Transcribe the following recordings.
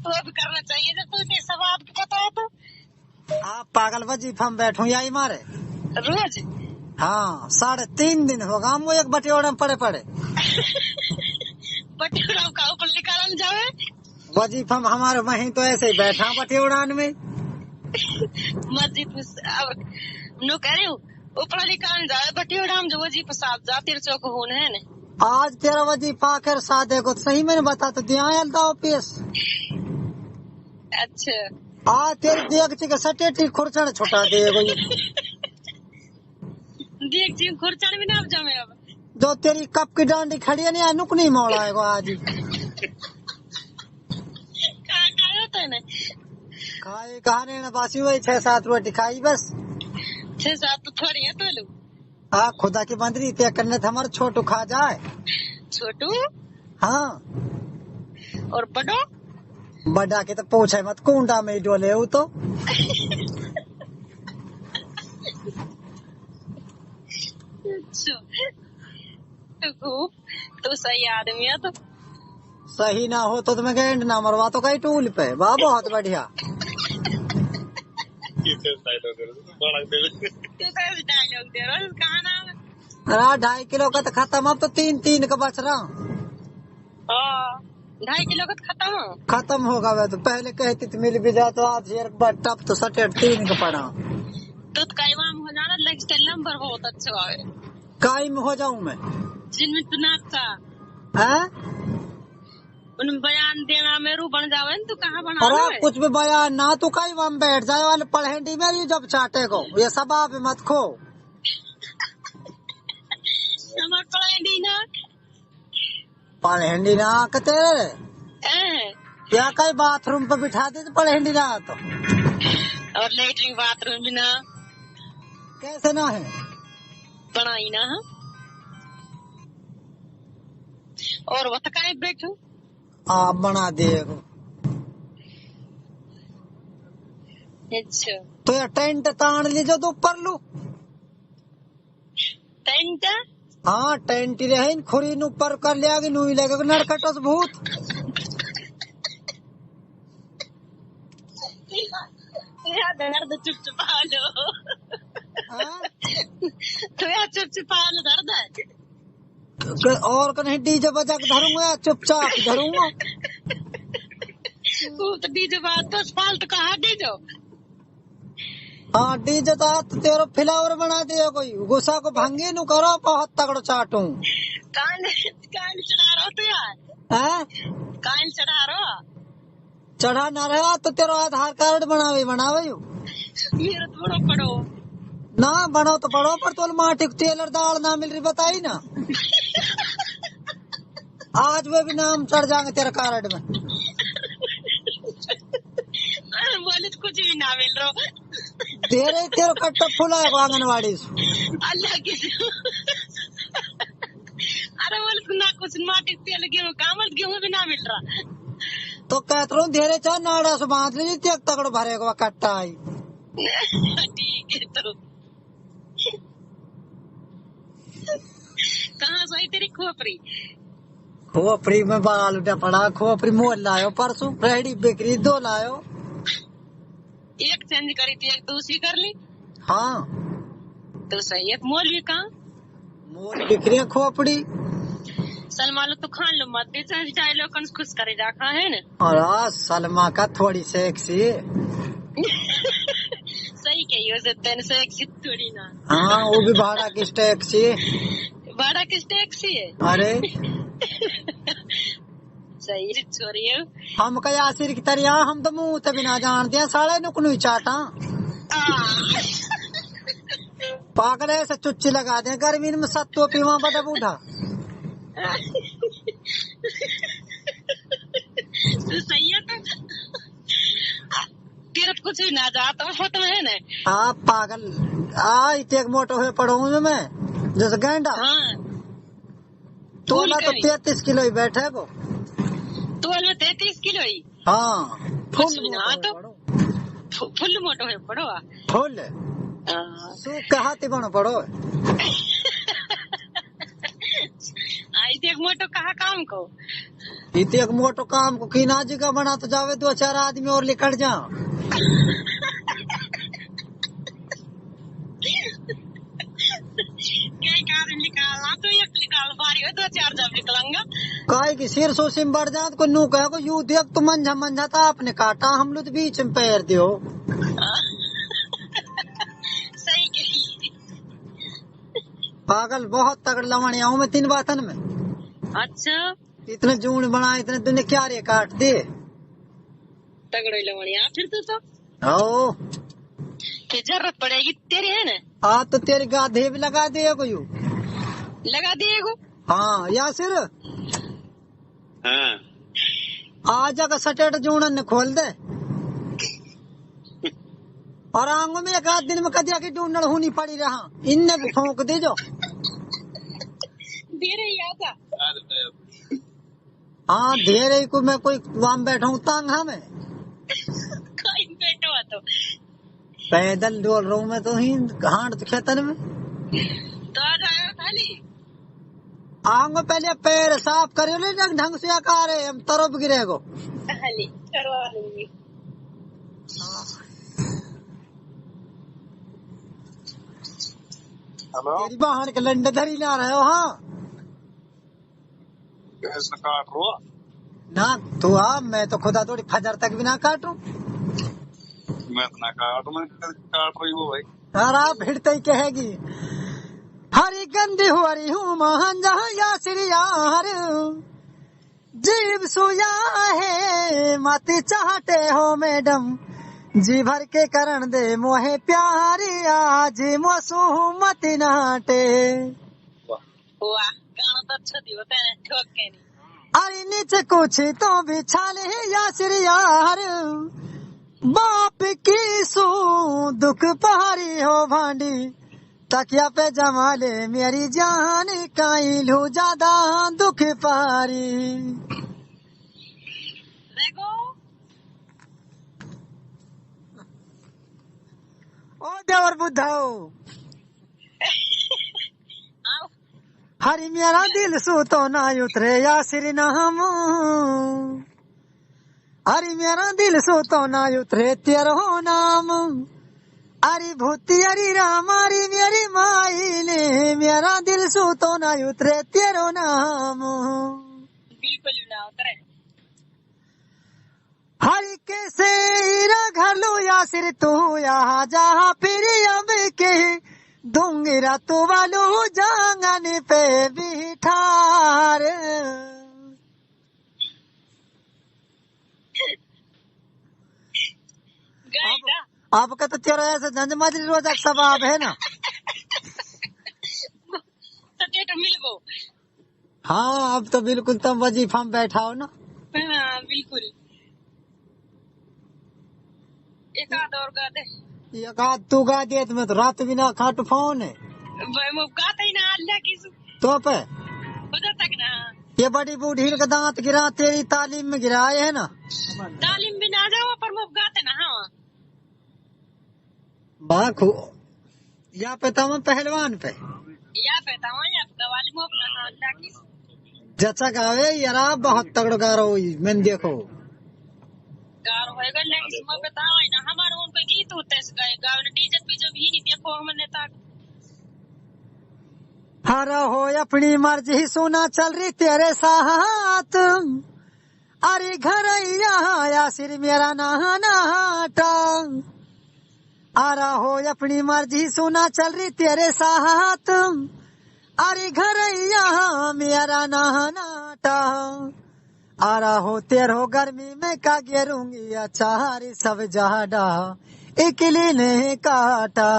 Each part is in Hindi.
तो अब करना चाहिए जब तुझे सब आपको पता है तो। आप पागल वजीफा में बैठू यही मारे रोज। हाँ 3.5 दिन होगा हम वो एक बटियोड़ा में पड़े बटियोड़ा का ऊपर निकाल जावे वजीफा में हमारे वहीं तो ऐसे ही बैठा बटियोड़ान में मस्जिद में अब नो कह रही हूँ ऊपर निकाल जावे बटियोड़ा में जो वजीफा साहब जाते चौक होने है न। आज तेरा वजीफा आखिर सादे को सही मैंने बता तो दिया ऑफिस। अच्छा आज तेरी देख के सटेटी खुरचन छुटा दे देख जी खुरचन भी ना जमे अब जो तेरी कप की डांडी खड़ी है ना नुक नहीं मोड़ा है आज कहाँ होता है ना खाए खाने ना बासी वही 6-7 रोटी खाई बस 6-7 तो थोड़ी है तो लो हाँ खुदा की बंदरी तय करने थे हमारे छोटू खा जाए छोटू हाँ और बड़ो बड़ा के तो पूछे मत कुंडा में डोले हो तो तो सही आदमी है तो सही ना हो तो तुम्हें गेंड ना मरवा तो कहीं टूल पे वाह बहुत बढ़िया अरे 2.5 किलो का तो खत्म अब तो 3 का बच रहा 2.5 किलो का खत्म होगा वह तो पहले कहती थी मिल भी जा तो आज यार टप तो 3 का पड़ा तो कायम हो जाना नेक्स्ट नंबर बहुत अच्छा है कायम हो जाऊं मैं जिनमें तू नाचता है उनमें बयान देना मेरू बन जावे तू कहाँ बना अरे कुछ भी बयान ना तू कहीं वहाँ बैठ जाए वाले पढ़ेंडी मेरी जब चाटे को ये सब आप मत खो पढ़ेंडी ना कते क्या कहीं बाथरूम पे बिठा दे तो पढ़ेंडी ना तो और लेटरिन बाथरूम भी ना कैसे ना है बनाई ना और वो तो कहीं बैठू आप बना दे अच्छा तो यार टेंट तान लीजो तो ऊपर लू टेंट हाँ टेंट रहे खुरी नु ऊपर कर लिया कि नुई लगे नरकटस भूत दर्द चुपचुपा लो तो यार चुपचुपा लो दर्द है और कहीं डीजे बजा के धरूंगा चुपचाप धरूंगा वो तो डीजे बात तो फालतू कहा डीजे हाँ डीजे तो तेरे फ्लावर बना दिया कोई गुस्सा को भंगे नु करो बहुत तगड़ो चाटू कान चढ़ा रहा तो यार कान चढ़ा रहा चढ़ा ना रहा तो तेरा आधार कार्ड बनावे मेरा थोड़ा पढ़ो ना बनो तो पढ़ो पर तो माटी टेलर दाल ना मिल रही बताई ना आज वे भी नाम चढ़ जाएंगे तेरे कार्ड में बोले तो कुछ भी ना मिल रहा तेरे कट्टा फुला है आंगनवाड़ी अल्लाह की अरे बोले ना कुछ माटी तेल गेहूँ कामल गेहूँ भी ना मिल रहा तो कहते रहो धीरे चाह नाड़ा से बांध लीजिए तेग तगड़ भरे का कट्टा आई ठीक है तो कहाँ सही तेरी खोपड़ी में बाल उठा पड़ा खोपड़ी मोल लायो परसों रेडी बिक्री 2 लायो एक चेंज करी थी एक दूसरी कर ली हाँ तो सही है मोल भी कहाँ मोल बिक्री खोपड़ी सलमा तो खान लो मत चाहे लोग खुश करे रखा है ना और सलमा का थोड़ी सेक्सी सही कही वैसे तेन सेक्सी थोड़ी ना हाँ वो भी भाड़ा की टैक्सी भाड़ा किस टैक्सी है अरे सही छोरी है हम कया आसिर की तरिया हम तो मुंह ते बिना जानते हैं साले नुकनू चाटा पागल ऐसे चुच्ची लगा दे गर्मी में सत्तो पीवा बड़ा बूढ़ा तो सही है तेरे कुछ भी ना जाता फोटो है ना आप पागल इतने मोटो हुए पढ़ू मैं जैसे गेंडा हाँ तोला तो 33 किलो ही बैठे को तोला 33 किलो ही हाँ फुल मोटो है पड़ो फुल सूख के हाथी बनो पड़ो आई इतने मोटो कहा काम को इतने एक मोटो काम को किना जगह बना तो जावे 2-4 आदमी और निकल जा। कई कार निकालना तो एक निकाल बारी हो 2-4 जब निकलेंगे काय की सिर सो सिम बढ़ जात को नू कह को यू देख तू मंझा मंझा था आपने काटा हम लोग बीच में पैर दियो। सही कही पागल बहुत तगड़ लवण आऊं मैं 3 बातन में। अच्छा इतने जून बना इतने तूने क्या रे काट दे तगड़े लवणिया फिर तो आओ की जरूरत पड़ेगी तेरे है ना आ तो तेरे गाधे भी लगा दे को यू लगा दिएगो। हाँ या सिर हाँ आज का सटेट जूनन ने खोल दे और आंगों में एक आध दिन में कदिया की ढूंढन होनी पड़ी रहा इनने भी फूंक दे जो धीरे ही आता हाँ धीरे को मैं कोई वहां बैठा हूँ तांग में कोई बैठो तो पैदल डोल रहा हूँ मैं तो ही हांड तो खेतन में तो आ जाएगा खाली आंगो पहले पैर साफ करियो ले ढंग से आकार है हम तरफ गिरे को खाली करवा लूंगी। तेरी बहन के लंडे धरी ला रहे हो। हाँ काट रो ना तू आ मैं तो खुदा थोड़ी फजर तक भी ना काटू मैं तो ना मैं काट रही हूँ भाई। यार आप हिड़ते ही कहेगी हरी गंदी हुरी हूँ महान जहाँ या श्रीयार जीव सुया है माती चाहते हो मैडम जी भर के करण दे मोहे प्यारी आज मोसू मती नाटे। वाह गाना तो अच्छा थी होता है ठोक के नहीं अरे नीचे कुछ तो बिछाले या श्रीयार बाप की सू दुख पहाड़ी हो भांडी तकिया पे जमाले मेरी जान काई लू ज्यादा दुख पहाड़ी। देखो ओ देवर बुद्धाओ हरी मेरा दिल सू तो ना उतरे या श्री नाम हरी मेरा दिल सू तो ना उतरे तेरो नाम अरे भूती अरे राम अरे मेरी माई ने मेरा दिल सू तो ना उतरे तेरो नाम बिल्कुल ना उतरे हरि कैसे हीरा घर लो या सिर तू यहाँ जहाँ फिर अब के दूंगी तू वालू जांगन पे बिठार। अब का तो तेरा ऐसे झंझ माजरी रोजा सवाब है ना तो मिल गो। हाँ अब तो बिल्कुल तुम वजीफा में बैठा हो ना। हाँ बिल्कुल एक आध और गा दे एक आध तू गा दे तो मैं तो रात बिना खाटू फोन है वो गाता ही ना अल्लाह की तो पे उधर तक ना ये बड़ी बूढ़ी का दांत गिरा तेरी तालीम में गिराए है ना तालीम भी ना जाओ पर वो गाते ना। हाँ बाखू या पे तम पहलवान पे या पैदा हुआ या गवाली में अपना अल्लाह की जचा गावे यारा बहुत तगड़ गा रहा हूँ मैंने देखो गार होएगा लेकिन इसमें बताओ ना हमारे उनको गीत होते हैं गाए गावे डीजे पे जब ही नहीं देखो हमने तक हरा हो अपनी मर्जी सुना चल रही तेरे साथ अरे घर या सिर मेरा नहाटा आरा हो अपनी मर्जी सुना चल रही तेरे साथ अरे घर यहाँ मेरा नहानाटा आरा हो तेरो गर्मी में का गेरूंगी अचारी सब जाडा इकली ने काटा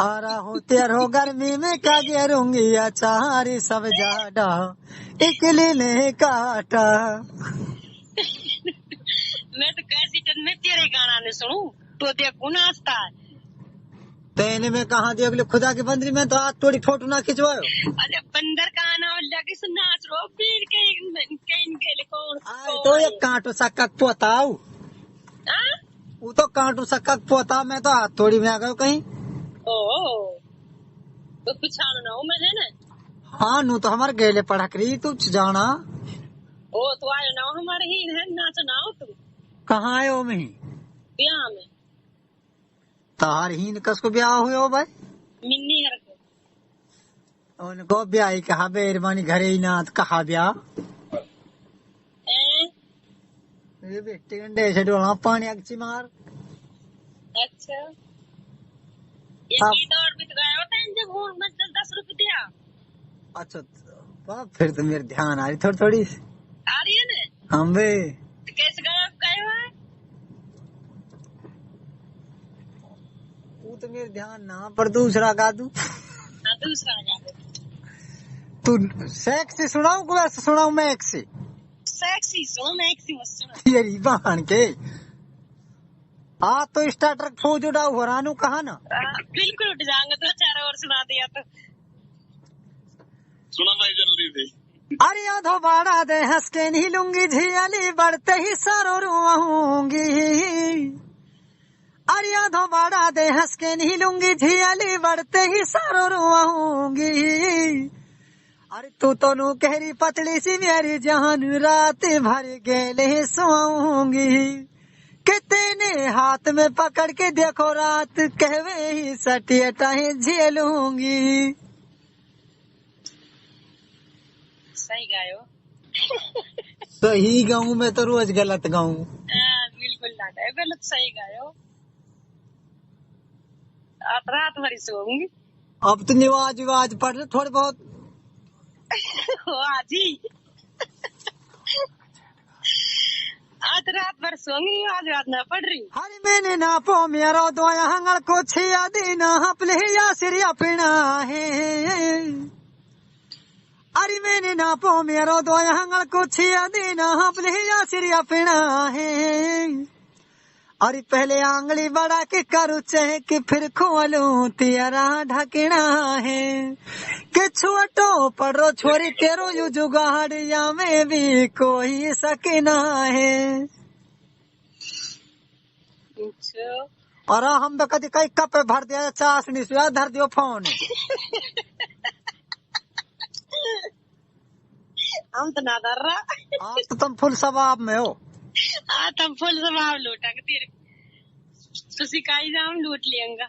आरा हो तेरो गर्मी में का गेरूंगी अचारी सब जाडा इकली ने काटा। मैं तो कैसी टन में तेरे गाना ने सुनूं तो देखो नाचता है तेने में कहा देख लो खुदा की बंदरी में तो आज थोड़ी फोटो ना खिंचवाओ। अरे बंदर का आना और लगे से नाच रो फिर कहीं के लिए तो एक कांटो सक्का पोताऊ वो तो कांटो सक्का पोता मैं तो हाथ थोड़ी में आ गयो कहीं। ओ तो पिछाड़ो ना मैं है ना। हाँ नू तो हमारे गेले पढ़क रही तू जाना। ओ तो आयो ना हमारे ही है नाच नाओ तुम कहाँ आयो में ब्याह में तार हीन कस को ब्याह हुए हो भाई। मिन्नी हर को उनको ब्याह ही कहा बेरबानी घरे ही ना कहा ब्याह ए ये बेटे गंडे से डोला पानी अगची मार। अच्छा ये की दौड़ बीत गया होता है जब फोन में 10 रुपए दिया। अच्छा वाह फिर तो मेरे ध्यान आ रही थोड़ी थोड़ी आ रही है ना हम बे तो कैसे गए हुआ है वो तो मेरे ध्यान ना पर दूसरा गा दू। हाँ दूसरा गा दे तू सेक्सी सुनाऊ को वैसे सुनाऊ मैं एक से सेक्सी सुनो मैं एक सी मत सुनो तेरी बहन के आ तो स्टार्टर फौज उड़ाऊ हो रानू कहा ना बिल्कुल उठ जाएंगे तो 4 और सुना दिया तो सुना भाई जल्दी से। अरे आधो बाड़ा दे हंस के नहीं लूंगी झियाली बढ़ते ही सारो रुआऊंगी। अरे आधो बाड़ा दे हंस के नहीं लूंगी झियाली बढ़ते ही सारो रुआऊंगी। अरे तू तो नू कहरी पतली सी मेरी जान रात भर गेले सोऊंगी। कितने हाथ में पकड़ के देखो रात कहवे ही सटियटाए झेलूंगी। सही गायो सही गाऊं मैं तो रोज गलत गाऊं। बिल्कुल ना गायो गलत सही गायो आप रात भरी सोऊंगी अब तो निवाज विवाज पढ़ ले थोड़े बहुत। आज ही आज रात भर सोऊंगी आज रात ना पढ़ रही। हरी मैंने ना पो मेरा दोया हंगल को छिया दिन हपले या सिर अपना है। अरे मैंने ना पो मेरा दोया हंगल को छिया दिन हपले या सिर अपना है। अरे पहले आंगली बढ़ा के करू चाहे कि फिर खोलूं तेरा ढकना है। कि छोटो पड़ो छोरी तेरो यू जुगाड़िया में भी कोई सकना है। और हम तो कभी कई कप भर दिया चाशनी से धर दियो फोन। हम तो ना डर रहा आज तो तुम फुल सवाब में हो। तब फुल स्वभाव लूटा तेरे तो सिकाई जाम लूट लियेगा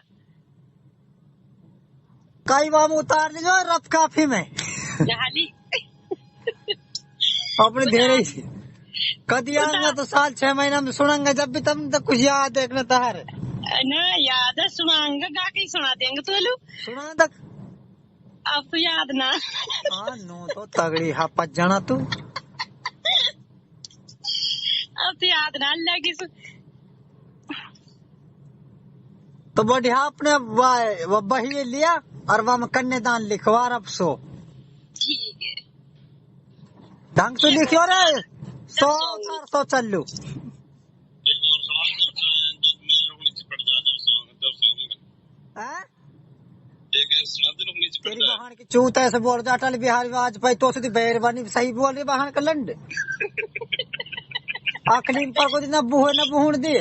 कई बार उतार लीजो रफ काफी में जहाली अपने धेरे ही कदी आऊंगा तो साल 6 महीना में सुनांगा जब भी तुम तो कुछ याद देखना तार ना याद है सुनाऊंगा गा के सुना देंगे तो लो सुना तक अब तो याद ना। हाँ नो तो तगड़ी हापत जाना तू अब तो याद ना लगी तो बढ़िया आपने बही लिया और वह में कन्यादान लिखवा अब सो ठीक है ढंग से लिखियो रे 100-400 चल लू। एक और सुना जब मेरे लोग नीचे पड़ जाए जब सोऊंगा एक सुना दे लोग नीचे पड़ तेरी जाए। बहन की चूत ऐसे बोल रहा अटल बिहारी वाजपेयी तो सीधी बेरबानी सही बोल रही बहन का लंड अखलीन पर को ना बूहे न बूहन दे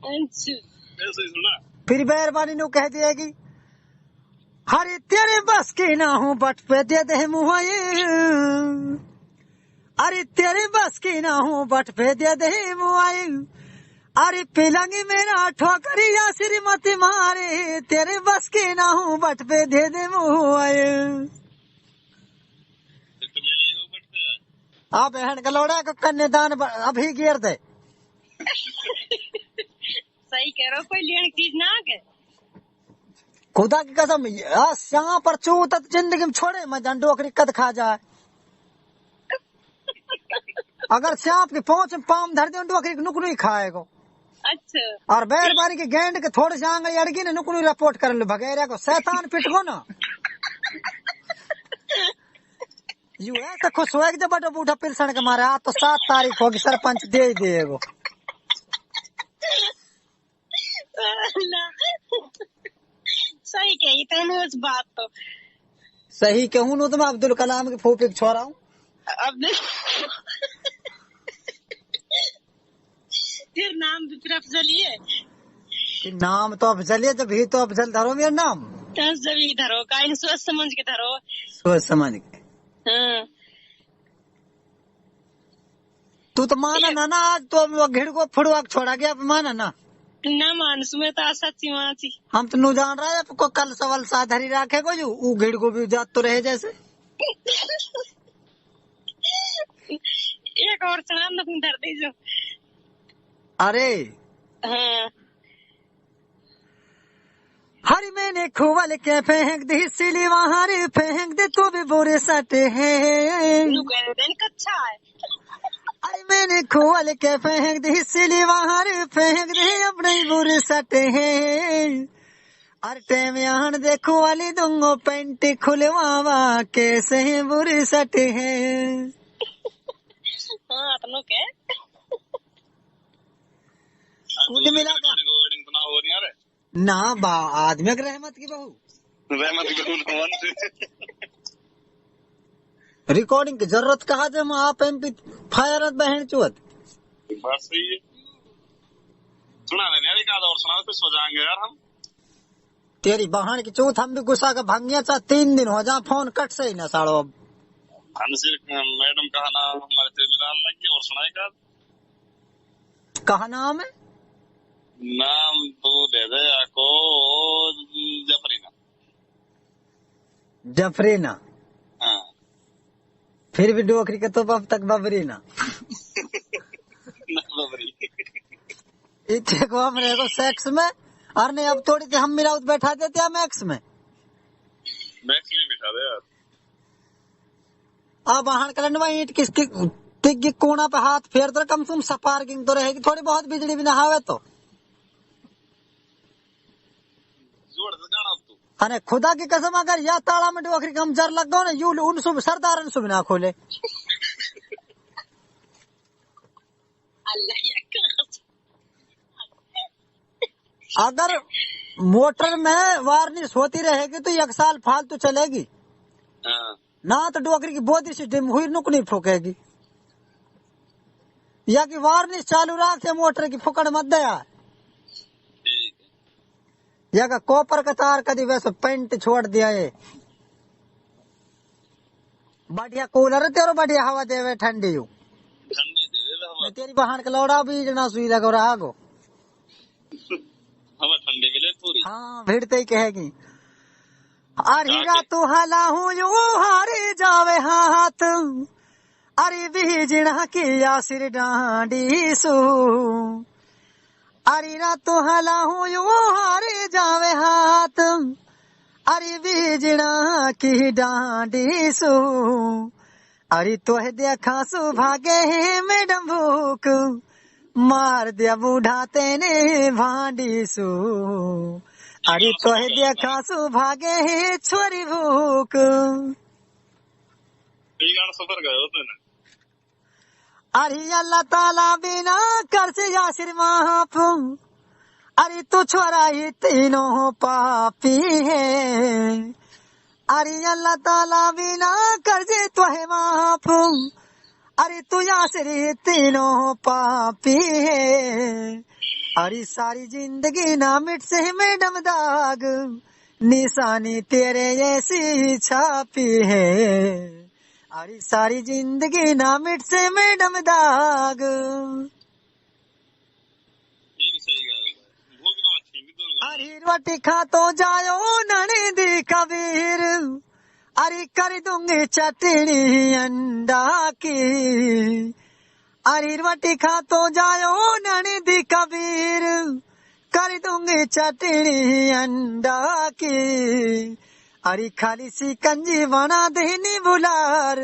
अच्छा ऐसे ही सुना फिर बेरबानी नु कह दिएगी हरे तेरे बस की ना हूँ बट पे दे दे मुहाई। अरे तेरे बस की ना हूँ बट पे दे दे मुहाई। अरे पिलंगी मेरा ठोकरी या श्रीमती मारे तेरे बस की ना हूँ बट पे दे दे मुहाई। तो ले लेगा बट पे आ बहन का लौड़ा को कन्यादान अभी गिर दे। सही कह रहे हो कोई लेने की चीज ना आके खुदा की कसम यहाँ पर चूत जिंदगी में छोड़े मैं डोकरी कद खा जाए। अगर सांप की पहुंच में पाम धर दे डोकरी नुकनू ही खाएगा। अच्छा और बैरबारी के गेंड के थोड़े से आंगली अड़गी ना नुकनू रिपोर्ट कर लो भगेरिया को शैतान पिटको ना यू ऐसा खुश हुआ जब बड़ा बूढ़ा पिलसन के मारे तो 7 तारीख होगी सरपंच दे ही देगा। सही कही तुमने उस बात तो सही कहूँ नु तो मैं अब्दुल कलाम के फूफी के छोरा हूँ। अब फिर नाम भी फिर अफजल ही है कि नाम तो अफजल है जब ही तो अफजल धरो मेरा नाम जब धरो का सोच समझ के धरो। सोच समझ के। हाँ। तू तो माना ना आज तो वो घिड़ को फुड़वा छोड़ा गया माना ना मानस में तो सच्ची माची हम तो नु जान रहा है को कल सवाल साधरी रखे को जो वो घिड़ को भी जात तो रहे जैसे एक और सुना न तुम धर दीजो। अरे हाँ। हरी मैंने खोवल के फेंक दी सिली वहां रे फेंक दे तो भी बुरे सटे हैं कच्चा है। अरे मैंने खोवल के फेंक दी सिली वहां रे फेंक दे अपने बुरे सटे हैं अरे टेम यहाँ देखो वाली दूंगो पेंट खुलवावा कैसे बुरे सटे हैं। हाँ तो के कुल मिला ना बा आदमी की रहमत की बहू रिकॉर्डिंग की जरूरत कहा जब आप MP फायर बहन चुत बात सही है। सुना नहीं का और सुना तो सो जाएंगे यार हम। तेरी बहन की चूत हम भी गुस्सा का भंगिया चा 3 दिन हो जा फोन कट से ही ना साड़ो अब मैडम कहा ना हमारे से मिलान लग गया और सुनाए का कहा नाम है नाम तो दे दे आपको जफरीना। जफरीना। हाँ। फिर भी डोकरी के तो अब तक बबरीना बबरी इतने को हम रहेगो सेक्स में और नहीं अब थोड़ी सी हम मिलावट बैठा देते हैं मैक्स में बिठा दे यार। अब वाहन कलंडवा ईंट किसकी तिग्गी कोना पे हाथ फेर दो कम से कम सपार्किंग तो रहेगी थोड़ी बहुत बिजली भी ना हावे तो अरे खुदा की कसम अगर या ताला में डोकरी कम जर लग गो ना यू उन सुबह सरदारन सुबह ना खोले अगर मोटर में वार्निश होती रहेगी तो 1 साल फालतू चलेगी ना तो डोकरी की बोधी से डिम हुई नुक नहीं फूकेगी या कि वार्निश चालू रख से मोटर की फुकड़ मत दे यार या का कॉपर का तार कदी वैसे पेंट छोड़ दिया है बढ़िया कूलर तेरो बढ़िया हवा देवे ठंडी यू तेरी बहन का लौड़ा भी जना सुई लगा रहा गो हवा ठंडी मिले पूरी। हाँ भिड़ते ही कहेगी अरे तू हला हूँ यू हारे जावे हाथ अरे बीजना की यासिर डांडी सू अरे तू हला हूँ यू हारे जावे हाथ अरे बीजना की डांडी सू अरे तोह देखा सु भागे मैडम भूख मार दिया बूढ़ा तेने भांडी सू अरे तोह देखा सु भागे छोरी भूख सफर गए होते ना। अरे अल्लाह ताला बिना कर से यासिर माफ अरे तू छोरा ही तीनों पापी है अरे अल्लाह ताला बिना कर जे तो है माफ अरे तू यासिर ही तीनों पापी है अरे सारी जिंदगी ना मिट से मैडम दाग निशानी तेरे ऐसी छापी है अरे सारी जिंदगी ना मिट से मैडम दाग अरे रोटी खा तो जायो ननदी कबीर अरे कर दूंगी चटनी अंडा की अरे रोटी खा तो जायो ननदी कबीर कर दूंगी चटनी अंडा की अरे खाली सी कंजी बना देनी बुलार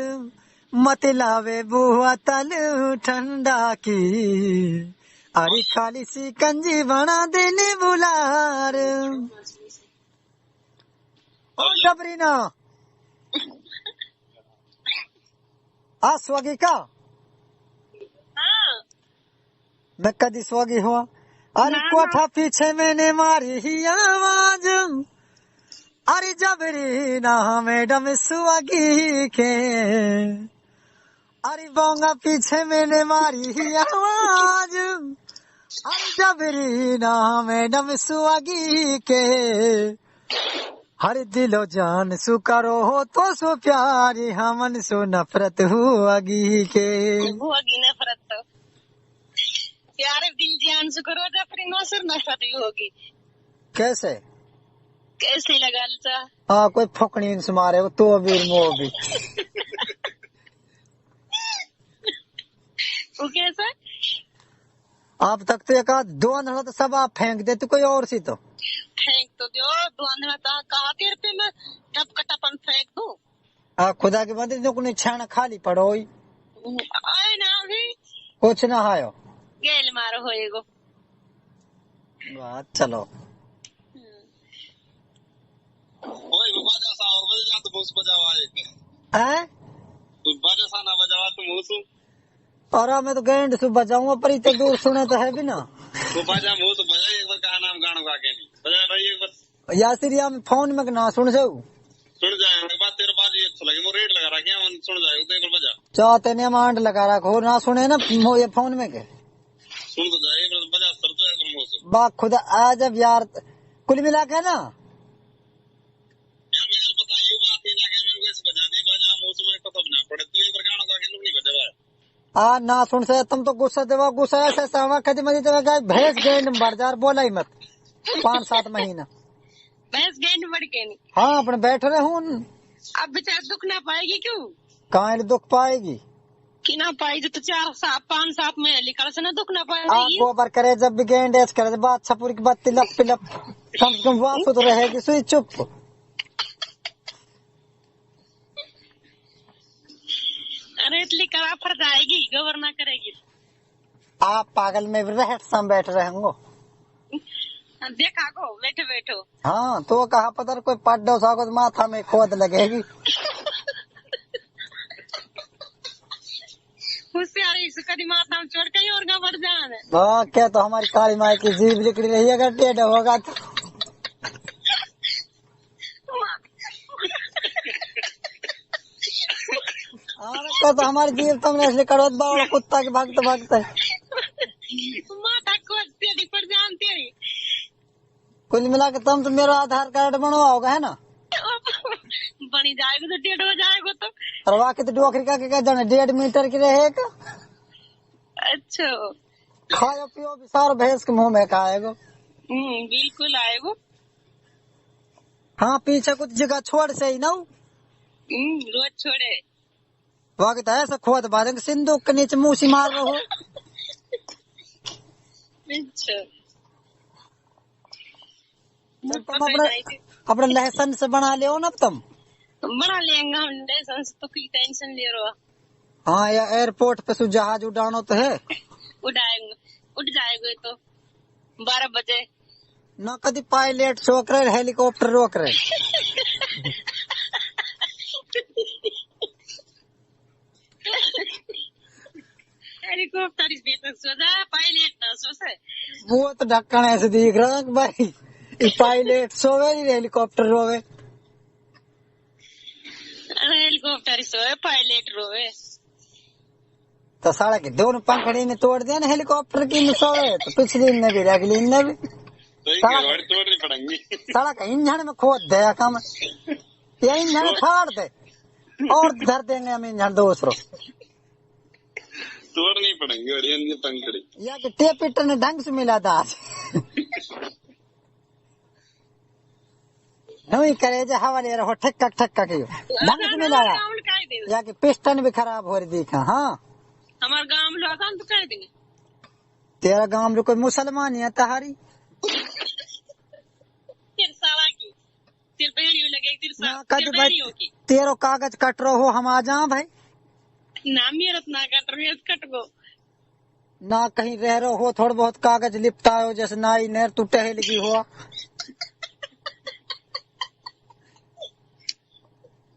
मत लावे बुआ तल ठंडा की अरे खाली सी कंजी बना देनी बुलार ओ डबरीना आ स्वगी का मैं कदी स्वगी हुआ अरे कोठा पीछे मैंने मारी ही आवाज अरे जबरी ना मैडम सुआगी के अरे बोंगा पीछे मैंने मारी ही आवाज अरे जबरी ना मैडम सुआगी के हर दिलो जान सु करो हो तो सो प्यारी हमन सो नफरत हुआगी के। होगी नफरत तो प्यारे दिल जान से करो तो अपनी नौसर नफरत ही होगी। कैसे कैसे लगा लचा हाँ कोई फुकनी से मारे वो तो भी मोह भी वो कैसा आप तक तो एक आध दो अंधड़ा तो सब आप फेंक देते कोई और सी तो फेंक तो दो दुआंधना था कहा तेरे पे मैं टप कटपन फेंक दूं। खुदा के बंदे जो कुछ छाना खाली पड़ो ही आए ना अभी कुछ ना आयो गेल मारो होएगो। बात चलो ओए बाजा सा और बजा तो मुझ बजावा एक हैं तू बाजा सा ना बजावा तो मुझ और मैं तो गैंड से बजाऊंगा पर इतने दूर सुने तो है भी ना तो बाजा मुझ तो बजा एक बार कहा नाम गाना गा के नहीं बजा भाई एक बार यासिरिया में फोन में ना सुन से सुन जाए एक बात तेरे बात ये अच्छा लगे मैं रेट लगा रहा क्या मन सुन जाए एक बार बजा चाहते ने मांड लगा रखो ना सुने ना ये फोन में के सुन तो जाए एक बार बजा सर तो एक बार मुझ बा खुदा आज अब यार कुल मिला के ना यार मैं बता ये बात ही ना कि मैं कैसे बजा दी बजा मुझ में पता ना पड़े तू एक बार गाना गा के नहीं बजा ना सुन से तुम तो गुस्सा देवा गुस्सा ऐसा सावा कदी मजी जगह भैंस गेंड बढ़ जा बोला ही मत 5-7 महीना भैंस गेंद बढ़ के नहीं हाँ अपने बैठ रहे हूँ अब बेचारा दुख ना पाएगी क्यों कहाँ दुख पाएगी कि ना पाएगी तो 4-5-7 में निकल से ना दुख ना आप पाएगी। गोबर करे जब भी गेंड ऐस करे बात छपुर की बात तिलप पिलप कम से कम बात तो रहेगी सुई चुप अरे इतनी करा फर जाएगी गोबर ना करेगी। आप पागल में भी रह सम बैठ रहे होंगे देखा को बैठो बैठो हाँ तो कहा पता कोई पड्डो सागो माथा में खोद लगेगी होशियारी से कभी माथा में चोट कहीं और का बढ़ जाए। हाँ क्या तो हमारी काली माई की जीभ लिकड़ी रही अगर टेढ़ होगा तो हाँ तो हमारी जीभ तुमने इसलिए करो बावड़ा कुत्ता के भागते भागते माथा को तेरी पड़ जान तेरी कुल मिला के तुम तो मेरा आधार कार्ड बनवाओगे है ना बनी जाएगा तो डेढ़ हो जाएगा तो और वाकई तो डोकरी का क्या जाने 1.5 मीटर की रहेगा अच्छा खाओ पियो भी सारा भैंस के मुंह में खाएगा बिल्कुल आएगा। हाँ पीछे कुछ जगह छोड़ से ही ना रोज छोड़े वाकई तो ऐसा खोद बांधेंगे सिंदूक के नीचे मूसी मार रहे हो अच्छा तुम अपने लहसन से बना ले ना तुम बना लेंगे हम लाइसेंस तो कोई टेंशन ले रहा। हाँ या एयरपोर्ट पे सु जहाज उड़ानो तो है उड़ाएंगे उठ जाएगा तो 12 बजे ना कभी पायलट रोक रहे हेलीकॉप्टर रोक रहे हेलीकॉप्टर इस बेतक सो जा पायलट ना सो से वो तो ढक्कन ऐसे दिख रहा है भाई पायलट सोवे नहीं हेलीकॉप्टर रोवे हेलीकॉप्टर सोए पायलट रोवे तो साड़ा के दोनों पंखड़ी ने तोड़ दिया ना हेलीकॉप्टर की सोवे तो पिछली ने भी अगली ने भी तोड़नी पड़ेंगी साड़ा का इंजन में खोद दे कम ये इंजन फाड़ दे और धर देंगे हम इंजन दूसरों तोड़नी पड़ेंगी और ये पंखड़ी या कि टेप इटर ने ढंग से मिला था आज नहीं करे जो हवा ले रहा हो ठक्का ठक्का के ढंग से मिलाया या कि पिस्टन भी खराब हो रही देखा। हाँ हमारे गांव में लगा तो कर देंगे तेरा गांव में कोई मुसलमान है तहारी तेरे साला की तेरे बहनी लगे तेरे साला कद भाई तेरो कागज कट रहो हो हम आ जा भाई ना मेरा ना कट रहे कट गो ना कहीं रह रहे हो थोड़ा बहुत कागज लिपटा हो जैसे नाई नहर तू टहलगी हुआ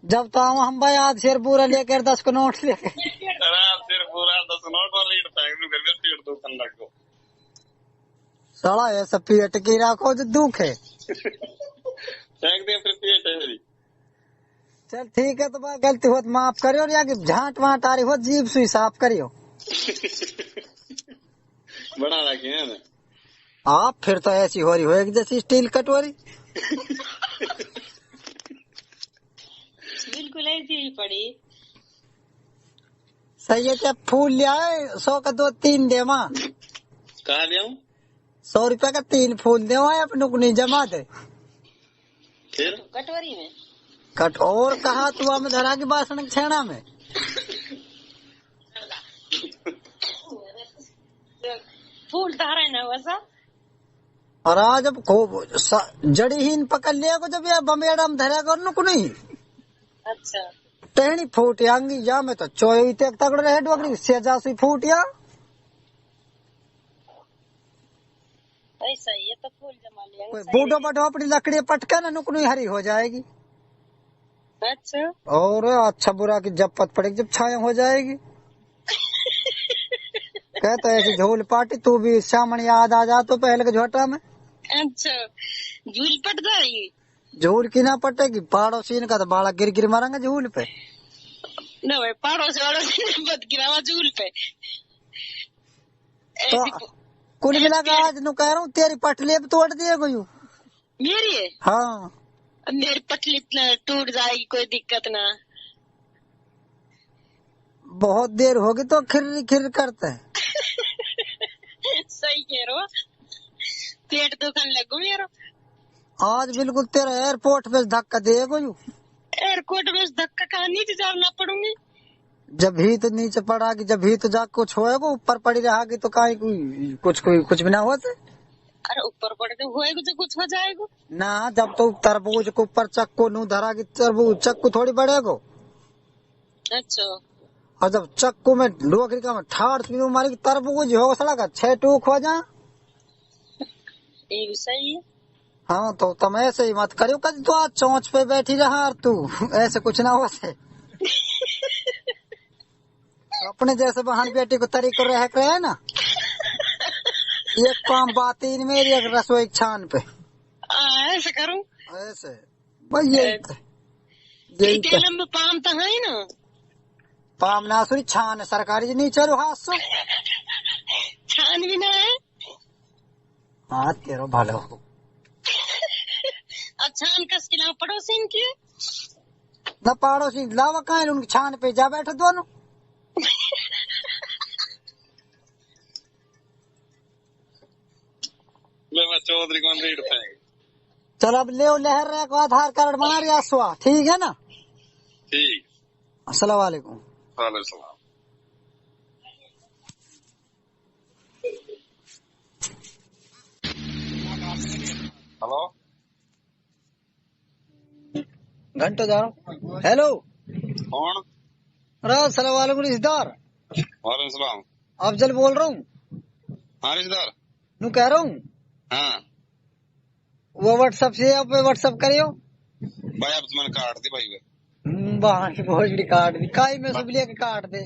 जब तो हम भाई आज शेर पूरा लेकर 10 को नोट लेकर सिर पूरा 10 नोट और लीड पैक कर दे पेट दो तन लगो साला ऐसा पेट की रखो जो दुख है फेंक दे फिर पेट है मेरी चल ठीक है तो भाई गलती हो तो माफ करियो और या कि झांट वाट आ रही हो जीभ सुई साफ करियो बना रखे है ना आप फिर तो ऐसी हो रही हो एक जैसी स्टील कटोरी बिल्कुल ऐसी ही पड़ी। सही है, क्या फूल लिया है 100 का 2-3 दे माँ। कहाँ ले आऊं? 100 रुपया का 3 फूल दे अपने को नहीं जमा दे। फिर कटोरी में कट और कहा तू में धरा की बासण छेना में फूल धारा है ना वैसा। और आज जब जड़ी ही पकड़ लिया को जब ये बमेड़ा में धरा कर को नहीं। अच्छा टहनी फूट आंगी या में तो चोई तक तगड़ रहे डोगरी से जासी फूट या ऐसा ही है तो फूल जमा लिया। कोई बूढ़ो बटो अपनी लकड़ी पटके ना नुकनी हरी हो जाएगी। अच्छा और अच्छा बुरा की जब पत पड़ेगी जब छाया हो जाएगी। कहता ऐसी झोल पाटी तू भी सामने याद आ जा तो पहले के झोटा में। अच्छा झूल पट जाएगी। झूल की ना पटेगी पड़ोसी का तो बाड़ा गिर गिर मारेंगे झूल पे। न भाई पड़ोसी मत गिरावा झूल पे। तो कुल मिला के आज नु कह रहा हूँ तेरी पटली अब तोड़ दिए कोई। मेरी है? हाँ मेरी पटली टूट जाएगी कोई दिक्कत ना। बहुत देर होगी तो खिर खिर करते है। सही कह रहे हो, पेट दुखन लगो मेरा। आज बिल्कुल तेरा एयरपोर्ट पे धक्का दे कोई। एयरपोर्ट में धक्का कहाँ नीचे जाना पड़ूंगी। जब ही तो नीचे पड़ागी जब ही तो जा कुछ होएगा ऊपर पड़ी रहागी तो काई कुछ भी ना होते। अरे ऊपर पड़ के होएगा तो कुछ हो जाएगा ना। जब तो तरबूज को ऊपर चक्को नू धरागी तरबूज चक्कू थोड़ी बढ़ेगो। अच्छा और जब चक्कू में डोकरी का ठाड़ मारी तरबूज होगा सड़ा 6 टूक हो जा। ये भी सही है। हाँ तो तुम ऐसे ही मत करियो कभी तो आज चौंच पे बैठी रहा तू ऐसे कुछ ना हो से। अपने जैसे बहन बेटी को तरीको रह रहे है ना। एक काम बात ही मेरी एक रसोई छान पे ऐसे करूं ऐसे भाई यही तेलम में पाम तो है ना। पाम नासुरी छान सरकारी नहीं चलो हाथ सो छान भी ना है। हाँ तेरो भलो हो। छान कस के लाओ पड़ोसी की न पड़ोसी लावा कहा उनकी छान पे जा बैठे दोनों। चौधरी कौन रेट पाएंगे। चल अब ले लहर रहे को आधार कार्ड बना रहा सुहा ठीक है ना। ठीक अस्सलाम वालेकुम। वालेकुम सलाम। हेलो घंटो जा रहा हूँ। हेलो कौन? अस्सलाम वालेकुम रिश्तेदार। वालेकुम सलाम। अफजल बोल रहा हूँ। हाँ रिश्तेदार। नू कह रहा हूँ हाँ वो व्हाट्सएप से आप व्हाट्सएप करियो भाई अब तो मैंने काट दी भाई। बाहर की भोजड़ी काट दी काई में सब लेके काट दे